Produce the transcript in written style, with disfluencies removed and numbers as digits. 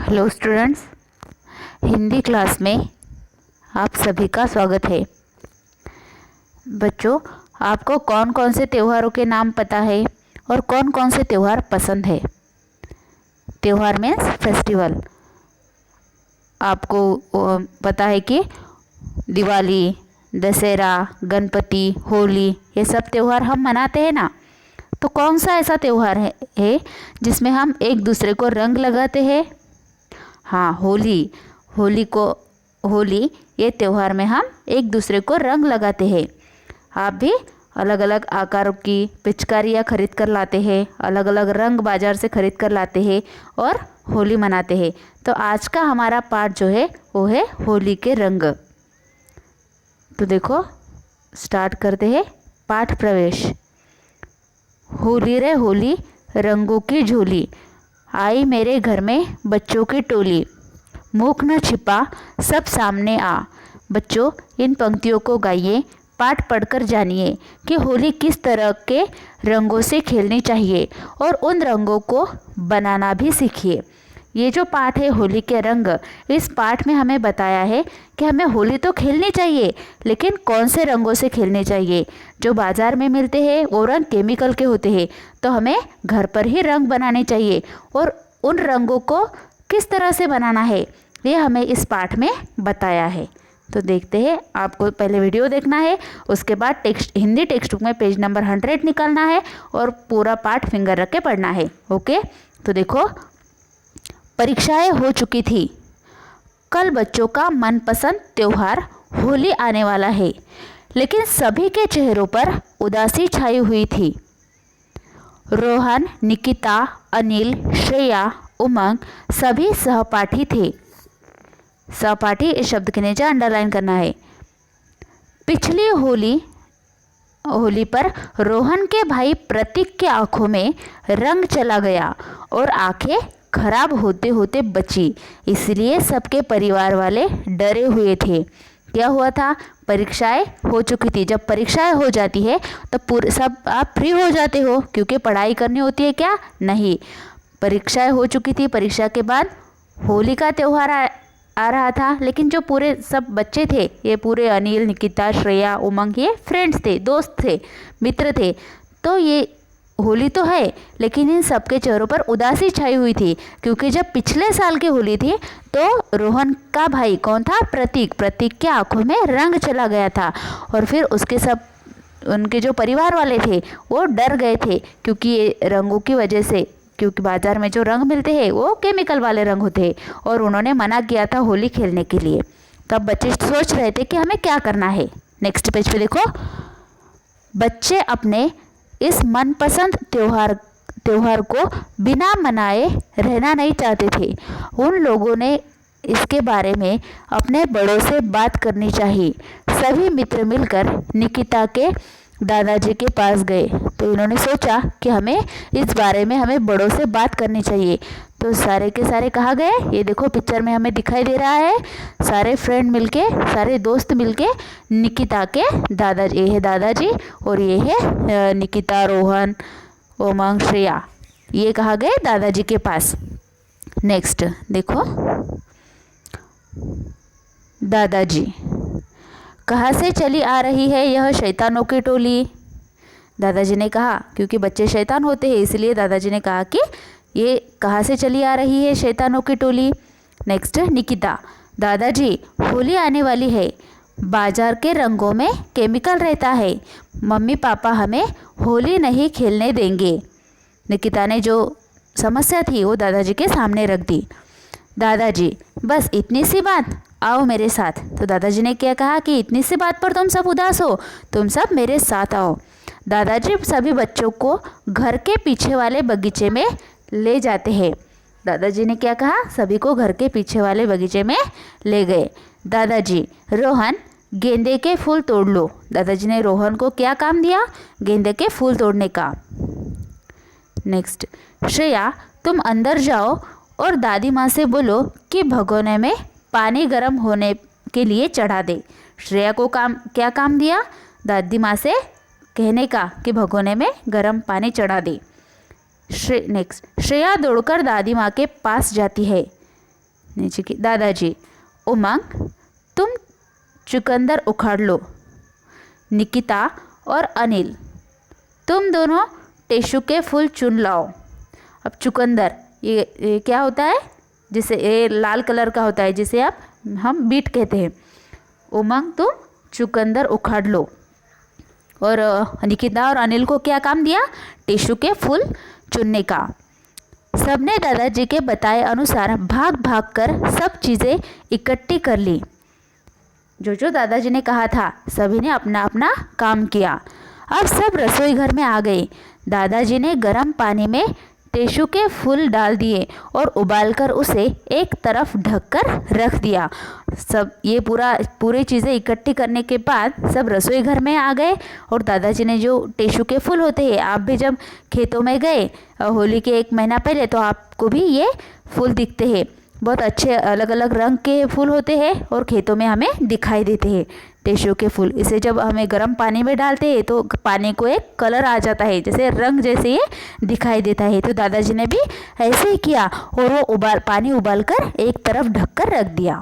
Hello students, Hindi class में आप सभी का स्वागत है। बच्चों, आपको कौन कौन से त्योहारों के नाम पता है और कौन कौन से त्यौहार पसंद है? त्यौहार मीन्स फेस्टिवल। आपको पता है कि दिवाली, दशहरा, गणपति, होली, ये सब त्यौहार हम मनाते हैं ना। तो कौन सा ऐसा त्यौहार है जिसमें हम एक दूसरे को रंग लगाते हैं? हाँ, होली ये त्यौहार में हम एक दूसरे को रंग लगाते हैं। आप भी अलग अलग आकारों की पिचकारियाँ खरीद कर लाते हैं, अलग अलग रंग बाज़ार से खरीद कर लाते हैं और होली मनाते हैं। तो आज का हमारा पाठ जो है वो है होली के रंग। तो देखो, स्टार्ट करते हैं पाठ प्रवेश। होली रे होली, रंगों की झोली, आई मेरे घर में बच्चों की टोली, मुख न छिपा सब सामने आ। बच्चों, इन पंक्तियों को गाइए, पाठ पढ़कर जानिए कि होली किस तरह के रंगों से खेलनी चाहिए और उन रंगों को बनाना भी सीखिए। ये जो पाठ है होली के रंग, इस पाठ में हमें बताया है कि हमें होली तो खेलनी चाहिए, लेकिन कौन से रंगों से खेलनी चाहिए। जो बाज़ार में मिलते हैं वो रंग केमिकल के होते हैं, तो हमें घर पर ही रंग बनाने चाहिए। और उन रंगों को किस तरह से बनाना है ये हमें इस पाठ में बताया है। तो देखते हैं, आपको पहले वीडियो देखना है, उसके बाद हिंदी टेक्स्ट बुक में पेज नंबर 100 निकालना है और पूरा पाठ फिंगर रख के पढ़ना है। ओके, तो देखो, परीक्षाएं हो चुकी थी, कल बच्चों का मनपसंद त्योहार होली आने वाला है, लेकिन सभी के चेहरों पर उदासी छाई हुई थी। रोहन, निकिता, अनिल, श्रेया, उमंग सभी सहपाठी थे। सहपाठी इस शब्द के नीचे अंडरलाइन करना है। पिछली होली पर रोहन के भाई प्रतीक के आंखों में रंग चला गया और आंखें खराब होते होते बची, इसलिए सबके परिवार वाले डरे हुए थे। क्या हुआ था? परीक्षाएं हो चुकी थी। जब परीक्षाएं हो जाती है तो सब आप फ्री हो जाते हो, क्योंकि पढ़ाई करनी होती है क्या? नहीं, परीक्षाएं हो चुकी थी। परीक्षा के बाद होली का त्यौहार आ रहा था, लेकिन जो पूरे सब बच्चे थे, ये पूरे अनिल, निकिता, श्रेया, उमंग, ये फ्रेंड्स थे, दोस्त थे, मित्र थे। तो ये होली तो है, लेकिन इन सबके चेहरों पर उदासी छाई हुई थी, क्योंकि जब पिछले साल की होली थी तो रोहन का भाई कौन था? प्रतीक के आंखों में रंग चला गया था और फिर उनके जो परिवार वाले थे वो डर गए थे, क्योंकि ये रंगों की वजह से, क्योंकि बाज़ार में जो रंग मिलते हैं वो केमिकल वाले रंग होते हैं, और उन्होंने मना किया था होली खेलने के लिए। तब बच्चे सोच रहे थे कि हमें क्या करना है। नेक्स्ट पेज पे देखो, बच्चे अपने इस मनपसंद त्योहार को बिना मनाए रहना नहीं चाहते थे। उन लोगों ने इसके बारे में अपने बड़ों से बात करनी चाहिए। सभी मित्र मिलकर निकिता के दादाजी के पास गए। तो इन्होंने सोचा कि हमें इस बारे में हमें बड़ों से बात करनी चाहिए। तो सारे के सारे कहाँ गए? ये देखो, पिक्चर में हमें दिखाई दे रहा है, सारे फ्रेंड मिलके, सारे दोस्त मिलके निकिता के दादाजी, ये है दादाजी और ये है निकिता, रोहन, उमंग, श्रेया, ये कहाँ गए? दादाजी के पास। नेक्स्ट देखो, दादाजी, कहाँ से चली आ रही है यह शैतानों की टोली? दादाजी ने कहा, क्योंकि बच्चे शैतान होते हैं, इसलिए दादाजी ने कहा कि ये कहाँ से चली आ रही है शैतानों की टोली। नेक्स्ट, निकिता, दादाजी, होली आने वाली है, बाजार के रंगों में केमिकल रहता है, मम्मी पापा हमें होली नहीं खेलने देंगे। निकिता ने जो समस्या थी वो दादाजी के सामने रख दी। दादाजी, बस इतनी सी बात, आओ मेरे साथ। तो दादाजी ने क्या कहा कि इतनी सी बात पर तुम सब उदास हो, तुम सब मेरे साथ आओ। दादाजी सभी बच्चों को घर के पीछे वाले बगीचे में ले जाते हैं। दादाजी ने क्या कहा? सभी को घर के पीछे वाले बगीचे में ले गए। दादाजी, रोहन, गेंदे के फूल तोड़ लो। दादाजी ने रोहन को क्या काम दिया? गेंदे के फूल तोड़ने का। नेक्स्ट, श्रेया, तुम अंदर जाओ और दादी माँ से बोलो कि भगोने में पानी गर्म होने के लिए चढ़ा दे। श्रेया को क्या काम दिया? दादी माँ से कहने का कि भगोने में गर्म पानी चढ़ा दे। नेक्स्ट, श्रेया दौड़कर दादी माँ के पास जाती है। नीचे की दादाजी, उमंग तुम चुकंदर उखाड़ लो। निकिता और अनिल, तुम दोनों टेशु के फूल चुन लाओ। अब चुकंदर ये क्या होता है, जिसे ये लाल कलर का होता है, जिसे हम बीट कहते हैं। उमंग तुम चुकंदर उखाड़ लो। और निकिता और अनिल को क्या काम दिया, टेशु के फूल चुनने का। सबने दादाजी के बताए अनुसार भाग भाग कर सब चीज़ें इकट्ठी कर ली। जो दादाजी ने कहा था सभी ने अपना अपना काम किया। अब सब रसोई घर में आ गए। दादाजी ने गर्म पानी में टेशु के फूल डाल दिए और उबालकर उसे एक तरफ ढककर रख दिया। सब ये पूरी चीज़ें इकट्ठी करने के बाद सब रसोई घर में आ गए। और दादाजी ने जो टेशु के फूल होते हैं, आप भी जब खेतों में गए होली के 1 महीना पहले तो आपको भी ये फूल दिखते हैं। बहुत अच्छे अलग अलग रंग के फूल होते हैं और खेतों में हमें दिखाई देते हैं टेशु के फूल। इसे जब हमें गर्म पानी में डालते हैं तो पानी को एक कलर आ जाता है, जैसे रंग जैसे ये दिखाई देता है। तो दादाजी ने भी ऐसे ही किया और वो पानी उबालकर एक तरफ ढककर रख दिया।